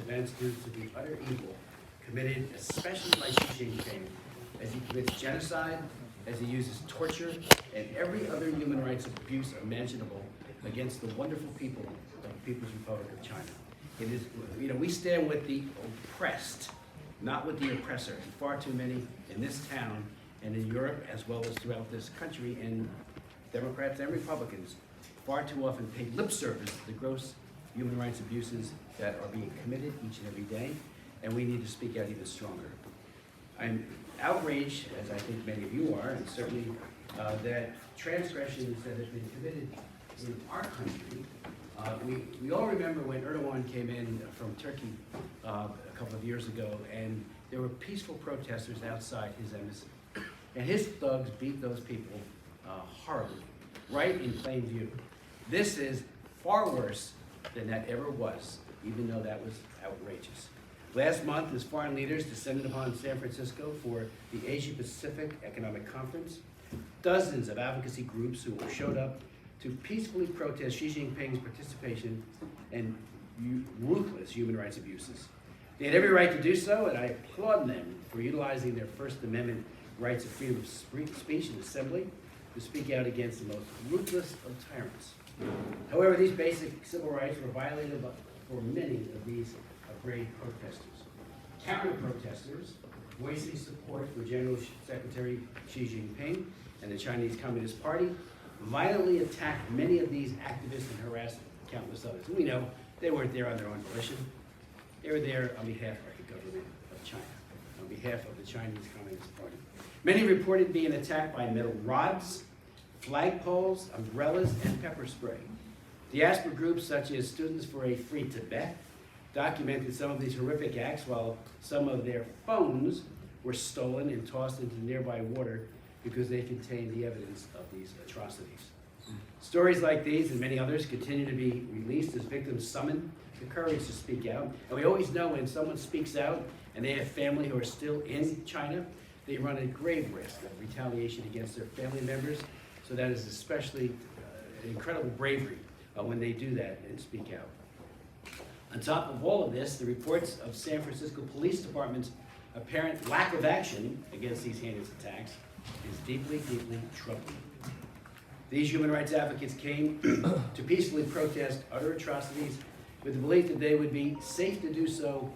events due to the utter evil committed especially by Xi Jinping as he commits genocide, as he uses torture and every other human rights abuse imaginable against the wonderful people of the People's Republic of China. It is, we stand with the oppressed, not with the oppressor. And far too many in this town and in Europe, as well as throughout this country, and Democrats and Republicans far too often pay lip service to the gross human rights abuses that are being committed each and every day, and we need to speak out even stronger. I'm outraged, as I think many of you are, and certainly that transgressions that have been committed in our country. We all remember when Erdogan came in from Turkey a couple of years ago, and there were peaceful protesters outside his embassy. And his thugs beat those people horribly, right in plain view. This is far worse than that ever was, even though that was outrageous. Last month, his foreign leaders descended upon San Francisco for the Asia Pacific Economic Conference. Dozens of advocacy groups who showed up to peacefully protest Xi Jinping's participation in ruthless human rights abuses. They had every right to do so, and I applaud them for utilizing their First Amendment rights of freedom of speech and assembly to speak out against the most ruthless of tyrants. However, these basic civil rights were violated for many of these brave protesters. Counter-protesters voicing support for General Secretary Xi Jinping and the Chinese Communist Party violently attacked many of these activists and harassed countless others. And we know they weren't there on their own volition. They were there on behalf of the government of China, on behalf of the Chinese Communist Party. Many reported being attacked by metal rods, flagpoles, umbrellas, and pepper spray. Diaspora groups such as Students for a Free Tibet documented some of these horrific acts, while some of their phones were stolen and tossed into nearby water because they contained the evidence of these atrocities. Stories like these and many others continue to be released as victims summon the courage to speak out. And we always know when someone speaks out and they have family who are still in China, they run a grave risk of retaliation against their family members. So that is especially incredible bravery when they do that and speak out. On top of all of this, the reports of San Francisco Police Department's apparent lack of action against these heinous attacks is deeply, deeply troubling. These human rights advocates came to peacefully protest utter atrocities with the belief that they would be safe to do so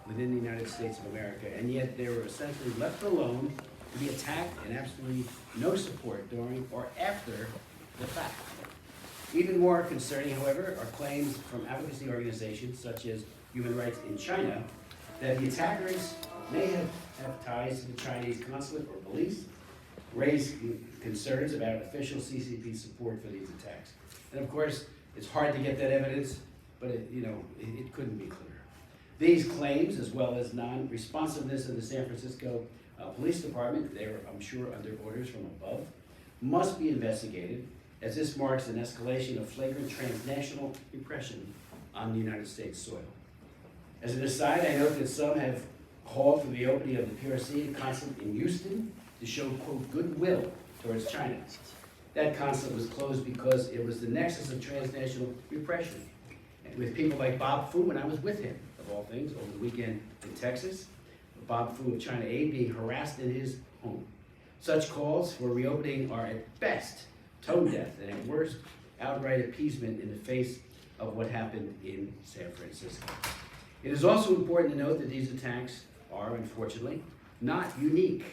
within the United States of America, and yet they were essentially left alone to be attacked and absolutely no support during or after the fact. Even more concerning, however, are claims from advocacy organizations such as Human Rights in China that the attackers may have ties to the Chinese consulate or police, raise concerns about official CCP support for these attacks. And of course, it's hard to get that evidence, but it couldn't be clearer. These claims, as well as non-responsiveness of the San Francisco Police Department, they were, I'm sure, under orders from above, must be investigated, as this marks an escalation of flagrant transnational repression on the United States soil. As an aside, I note that some have called for the opening of the PRC consulate in Houston to show, quote, goodwill towards China. That consulate was closed because it was the nexus of transnational repression. And with people like Bob Fu, and I was with him, of all things, over the weekend in Texas, Bob Fu of China Aid being harassed in his home. Such calls for reopening are at best tone deaf and at worst outright appeasement in the face of what happened in San Francisco. It is also important to note that these attacks are, unfortunately, not unique.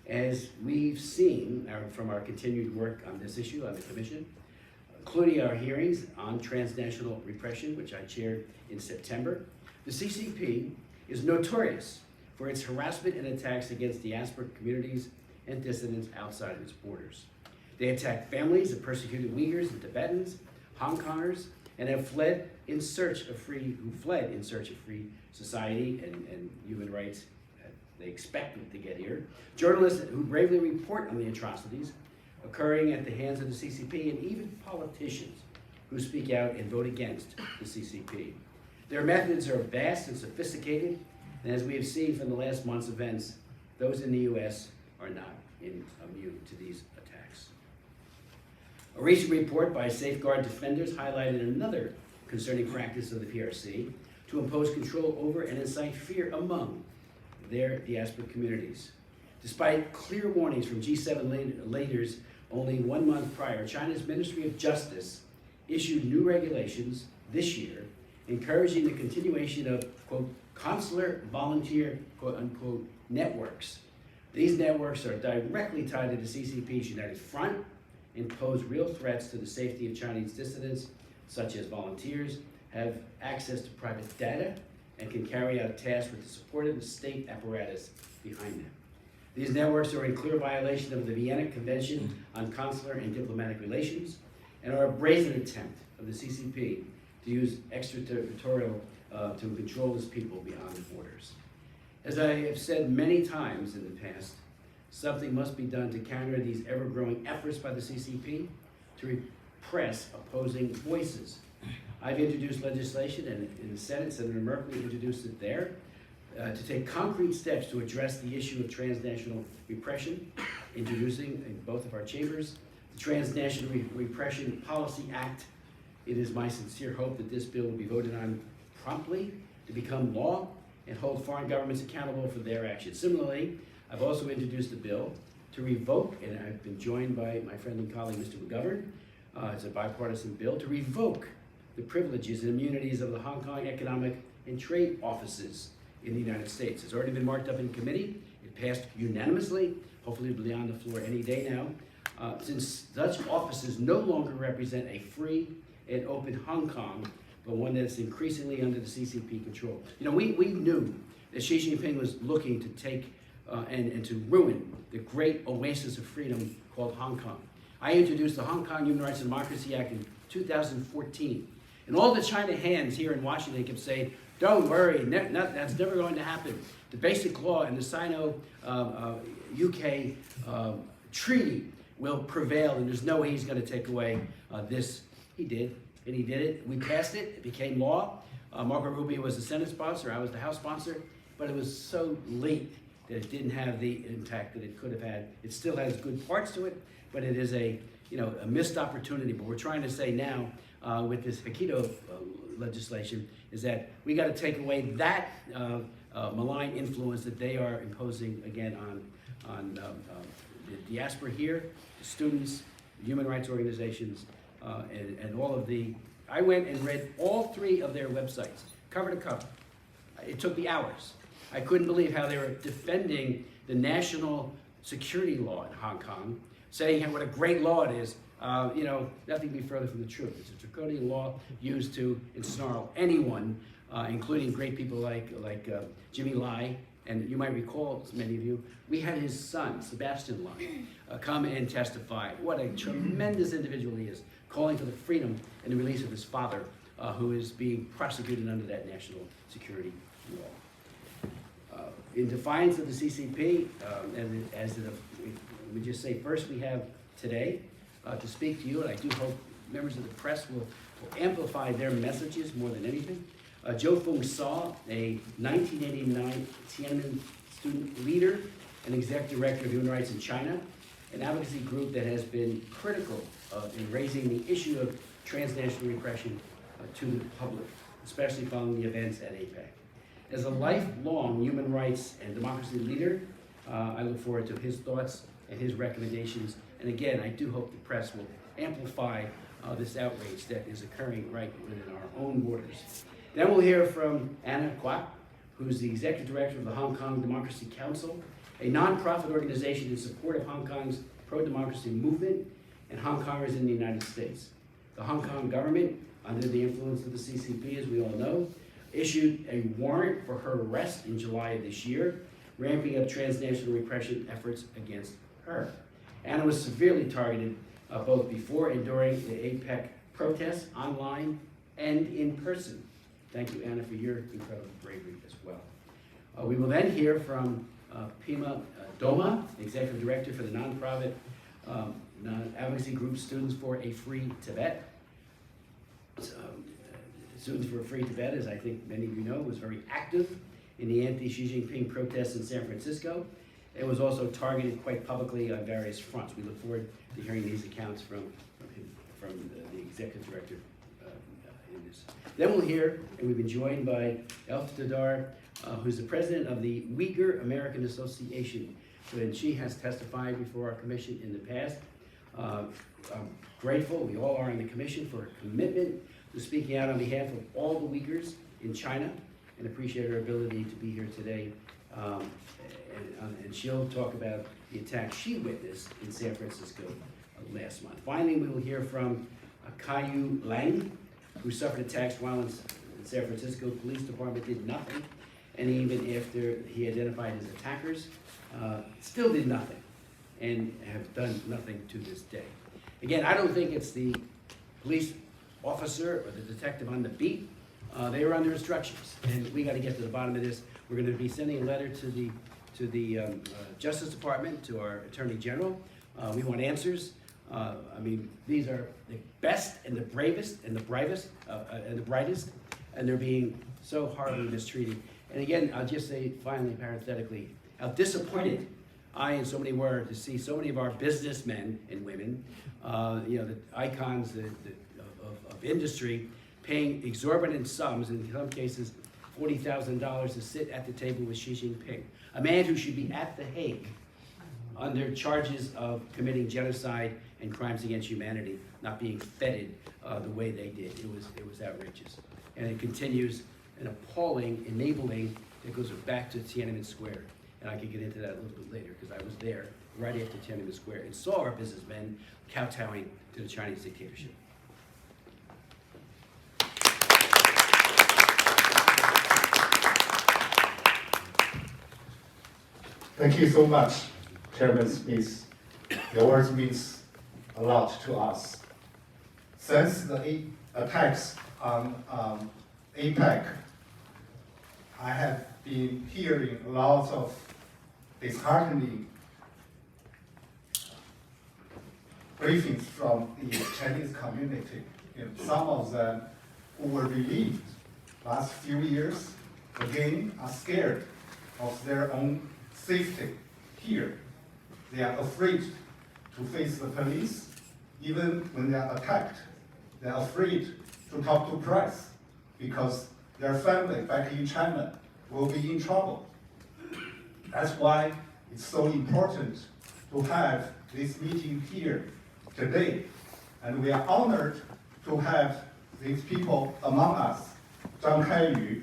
As we've seen from our continued work on this issue on the Commission, including our hearings on transnational repression, which I chaired in September, the CCP is notorious for its harassment and attacks against diaspora communities and dissidents outside of its borders. They attack families of persecuted Uyghurs and Tibetans, Hong Kongers, and have fled in search of free society and human rights they expected to get here. Journalists who bravely report on the atrocities occurring at the hands of the CCP, and even politicians who speak out and vote against the CCP. Their methods are vast and sophisticated, and as we have seen from the last month's events, those in the U.S. are not immune to these attacks. A recent report by Safeguard Defenders highlighted another concerning practice of the PRC to impose control over and incite fear among their diaspora communities. Despite clear warnings from G7 leaders only 1 month prior, China's Ministry of Justice issued new regulations this year encouraging the continuation of, quote, consular volunteer, quote unquote, networks. These networks are directly tied to the CCP's United Front and pose real threats to the safety of Chinese dissidents, such as volunteers, have access to private data and can carry out tasks with the support of the state apparatus behind them. These networks are in clear violation of the Vienna Convention on Consular and Diplomatic Relations and are a brazen attempt of the CCP to use extraterritorial to control its people beyond the borders. As I have said many times in the past, something must be done to counter these ever-growing efforts by the CCP to repress opposing voices. I've introduced legislation, and in the Senate, Senator Merkley introduced it there, to take concrete steps to address the issue of transnational repression, introducing in both of our chambers the Transnational Repression Policy Act. It is my sincere hope that this bill will be voted on promptly to become law and hold foreign governments accountable for their actions. Similarly, I've also introduced a bill to revoke, and I've been joined by my friend and colleague, Mr. McGovern. It's a bipartisan bill to revoke the privileges and immunities of the Hong Kong Economic and Trade Offices in the United States. It's already been marked up in committee. It passed unanimously. Hopefully it'll be on the floor any day now. Since such offices no longer represent a free and open Hong Kong, but one that's increasingly under the CCP control. You know, we knew that Xi Jinping was looking to take and to ruin the great oasis of freedom called Hong Kong. I introduced the Hong Kong Human Rights and Democracy Act in 2014. And all the China hands here in Washington kept saying, don't worry, that's never going to happen. The basic law and the Sino-UK treaty will prevail, and there's no way he's going to take away this. He did, and he did it. We passed it. It became law. Marco Rubio was the Senate sponsor. I was the House sponsor. But it was so late that it didn't have the impact that it could have had. It still has good parts to it, but it is a missed opportunity. But we're trying to say now with this Aikido legislation is that we got to take away that malign influence that they are imposing again on the diaspora here, the students, human rights organizations, and all of the. I went and read all 3 of their websites, cover to cover. It took me hours. I couldn't believe how they were defending the national security law in Hong Kong, saying what a great law it is. Nothing could be further from the truth. It's a draconian law used to ensnarl anyone, including great people like Jimmy Lai. And you might recall, many of you, we had his son, Sebastian Lai, come and testify. What a tremendous individual he is, calling for the freedom and the release of his father, who is being prosecuted under that national security law. In defiance of the CCP, we just say first we have today to speak to you, and I do hope members of the press will amplify their messages more than anything. Zhou Feng Saw, a 1989 Tiananmen student leader and executive director of Human Rights in China, an advocacy group that has been critical in raising the issue of transnational repression to the public, especially following the events at APEC. As a lifelong human rights and democracy leader, I look forward to his thoughts and his recommendations. And again, I do hope the press will amplify this outrage that is occurring right within our own borders. Then we'll hear from Anna Kwok, who's the executive director of the Hong Kong Democracy Council, a nonprofit organization in support of Hong Kong's pro-democracy movement and Hong Kongers in the United States. The Hong Kong government, under the influence of the CCP, as we all know, issued a warrant for her arrest in July of this year, ramping up transnational repression efforts against her. Anna was severely targeted both before and during the APEC protests, online and in person. Thank you, Anna, for your incredible bravery as well. We will then hear from Pima Doma, Executive Director for the nonprofit advocacy group Students for a Free Tibet. Students for a Free Tibet, as I think many of you know, was very active in the anti-Xi Jinping protests in San Francisco. It was also targeted quite publicly on various fronts. We look forward to hearing these accounts from the Executive Director in this. Then we'll hear, and we've been joined by Elftadar, who's the president of the Uyghur American Association, and she has testified before our commission in the past. I'm grateful, we all are in the commission, for her commitment to speaking out on behalf of all the Uyghurs in China, and appreciate her ability to be here today. And she'll talk about the attack she witnessed in San Francisco last month. Finally, we will hear from Caillou Lang, who suffered attacks while in San Francisco. The police department did nothing, and even after he identified his attackers, still did nothing, and have done nothing to this day. Again, I don't think it's the police officer or the detective on the beat. They were under instructions, and we got to get to the bottom of this. We're going to be sending a letter to the Justice Department, to our Attorney General. We want answers. I mean, these are the best and the bravest and the brightest, and they're being so horribly mistreated. And again, I'll just say finally, parenthetically, how disappointed I and so many were to see so many of our businessmen and women, the icons of industry, paying exorbitant sums, in some cases $40,000, to sit at the table with Xi Jinping, a man who should be at The Hague under charges of committing genocide and crimes against humanity, not being feted the way they did. It was outrageous. And it continues an appalling enabling that goes back to Tiananmen Square. And I can get into that a little bit later, because I was there right after Tiananmen Square and saw our businessmen kowtowing to the Chinese dictatorship. Thank you so much, Chairman Smith. Your words means a lot to us. Since the attacks on APEC, I have been hearing lots of disheartening briefings from the Chinese community. Some of them who were relieved last few years, again, are scared of their own safety here. They are afraid to face the police. Even when they are attacked, they are afraid to talk to press, because their family back in China will be in trouble. That's why it's so important to have this meeting here today. And we are honored to have these people among us. Zhang Kaiyu,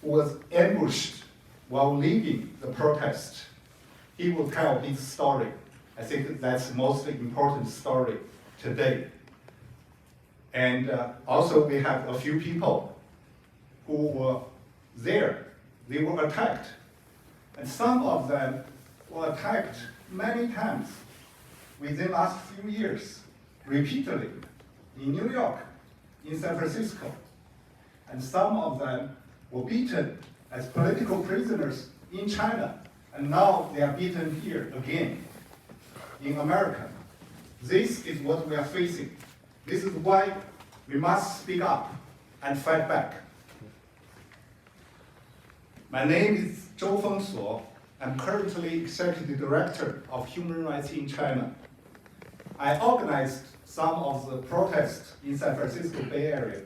who was ambushed while leading the protest. He will tell his story. I think that's the most important story today. And also we have a few people who were there. They were attacked. And some of them were attacked many times within the last few years, repeatedly, in New York, in San Francisco. And some of them were beaten as political prisoners in China, and now they are beaten here again in America. This is what we are facing. This is why we must speak up and fight back. My name is Zhou Fengsuo. I'm currently Executive Director of Human Rights in China. I organized some of the protests in San Francisco Bay Area,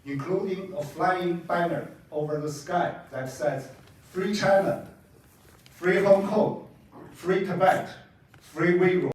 including a flying banner over the sky that says, "Free China, free Hong Kong, free Tibet, free Uyghur."